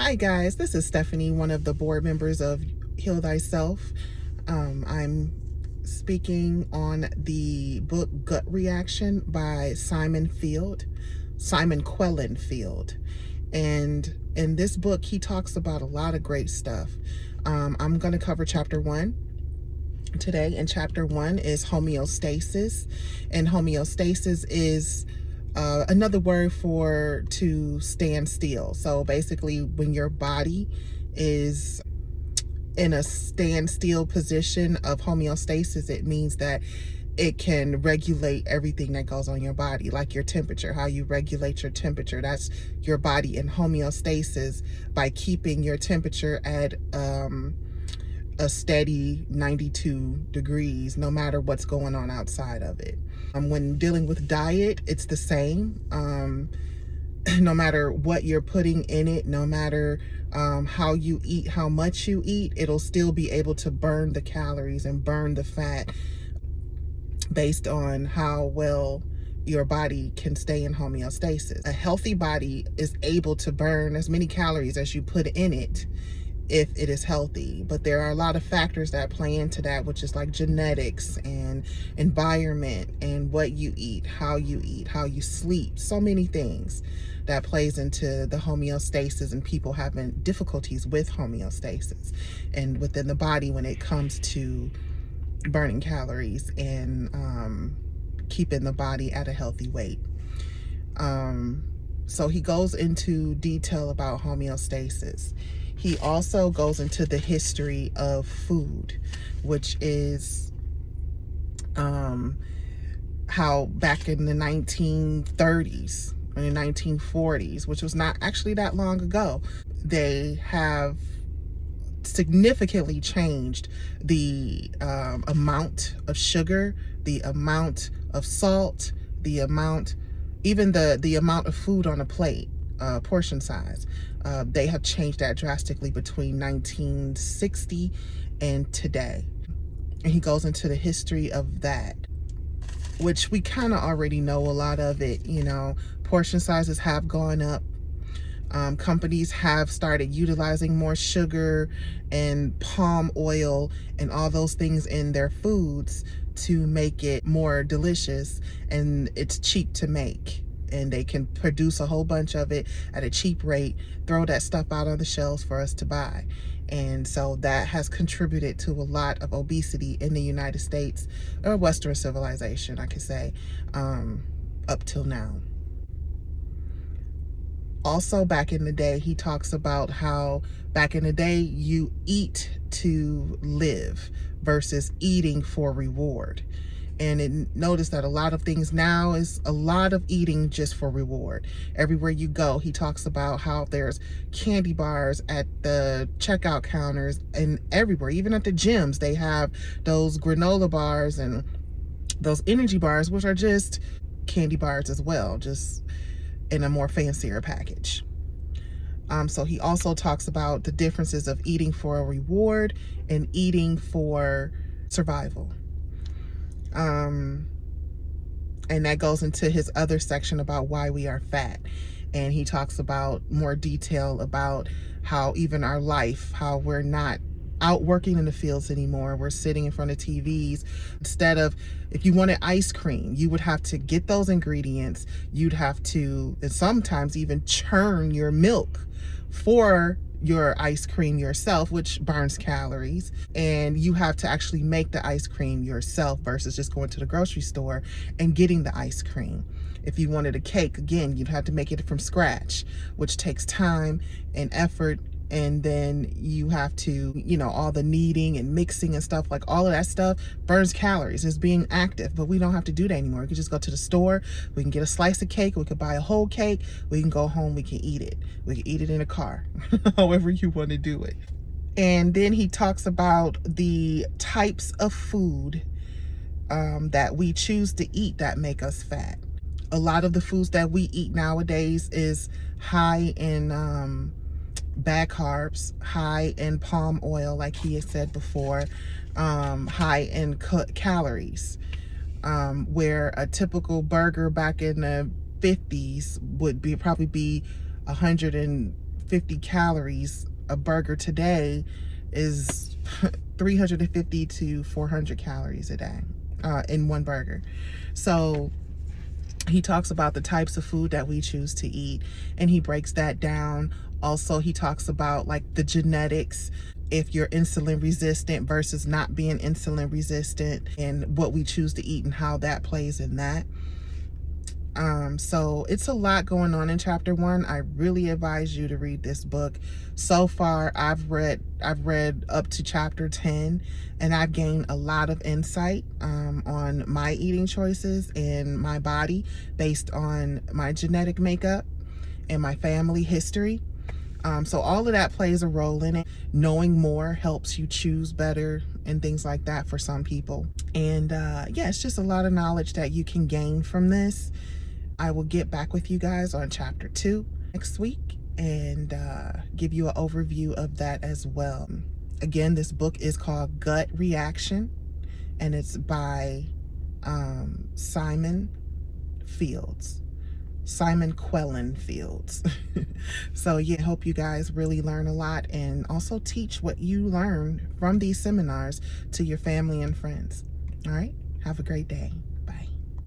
Hi guys, this is Stephanie, one of the board members of Heal Thyself. I'm speaking on the book Gut Reaction by Simon Quellen Field. And in this book, he talks about a lot of great stuff. I'm going to cover chapter 1 today, and chapter 1 is homeostasis. And homeostasis is another word for to stand still. So basically, when your body is in a standstill position of homeostasis, it means that it can regulate everything that goes on your body, like your temperature, how you regulate your temperature. That's your body in homeostasis by keeping your temperature at a steady 92 degrees, no matter what's going on outside of it. When dealing with diet, it's the same. No matter what you're putting in it, no matter how you eat, how much you eat, it'll still be able to burn the calories and burn the fat based on how well your body can stay in homeostasis. A healthy body is able to burn as many calories as you put in it if it is healthy. But there are a lot of factors that play into that, which is like genetics and environment and what you eat, how you sleep, so many things that plays into the homeostasis and people having difficulties with homeostasis and within the body when it comes to burning calories and keeping the body at a healthy weight. So he goes into detail about homeostasis. He also goes into the history of food, which is how back in the 1930s or the 1940s, which was not actually that long ago, they have significantly changed the amount of sugar, the amount of salt, the amount, even the amount of food on a plate, portion size. They have changed that drastically between 1960 and today. And he goes into the history of that, which we kind of already know a lot of it. You know, portion sizes have gone up. Companies have started utilizing more sugar and palm oil and all those things in their foods to make it more delicious, and it's cheap to make. And they can produce a whole bunch of it at a cheap rate, throw that stuff out on the shelves for us to buy. And so that has contributed to a lot of obesity in the United States, or Western civilization, I could say, up till now. Also, back in the day, he talks about how back in the day you eat to live versus eating for reward. And notice that a lot of things now is a lot of eating just for reward. Everywhere you go, he talks about how there's candy bars at the checkout counters and everywhere, even at the gyms, they have those granola bars and those energy bars, which are just candy bars as well, just in a more fancier package. So he also talks about the differences of eating for a reward and eating for survival. And that goes into his other section about why we are fat. And he talks about more detail about how even our life, how we're not out working in the fields anymore. We're sitting in front of TVs. Instead of, if you wanted ice cream, you would have to get those ingredients. You'd have to, and sometimes even churn your milk for your ice cream yourself, which burns calories, and you have to actually make the ice cream yourself versus just going to the grocery store and getting the ice cream. If you wanted a cake, again, you'd have to make it from scratch, which takes time and effort, and then you have to, you know, all the kneading and mixing and stuff, like all of that stuff burns calories. It's being active, but we don't have to do that anymore. We can just go to the store, we can get a slice of cake, we could buy a whole cake, we can go home, we can eat it. We can eat it in a car, however you want to do it. And then he talks about the types of food that we choose to eat that make us fat. A lot of the foods that we eat nowadays is high in bad carbs, high in palm oil, like he had said before, high in calories, where a typical burger back in the 50s would probably be 100 350 calories. A burger today is 350 to 400 calories a day in one burger. So he talks about the types of food that we choose to eat, and he breaks that down. Also, he talks about like the genetics, if you're insulin resistant versus not being insulin resistant, and what we choose to eat and how that plays in that. So it's a lot going on in chapter 1. I really advise you to read this book. So far, I've read up to chapter 10, and I've gained a lot of insight on my eating choices and my body based on my genetic makeup and my family history. So all of that plays a role in it. Knowing more helps you choose better and things like that for some people. And yeah, it's just a lot of knowledge that you can gain from this. I will get back with you guys on chapter 2 next week and give you an overview of that as well. Again, this book is called Gut Reaction, and it's by Simon Quellen Fields. So yeah, hope you guys really learn a lot and also teach what you learn from these seminars to your family and friends. All right, have a great day.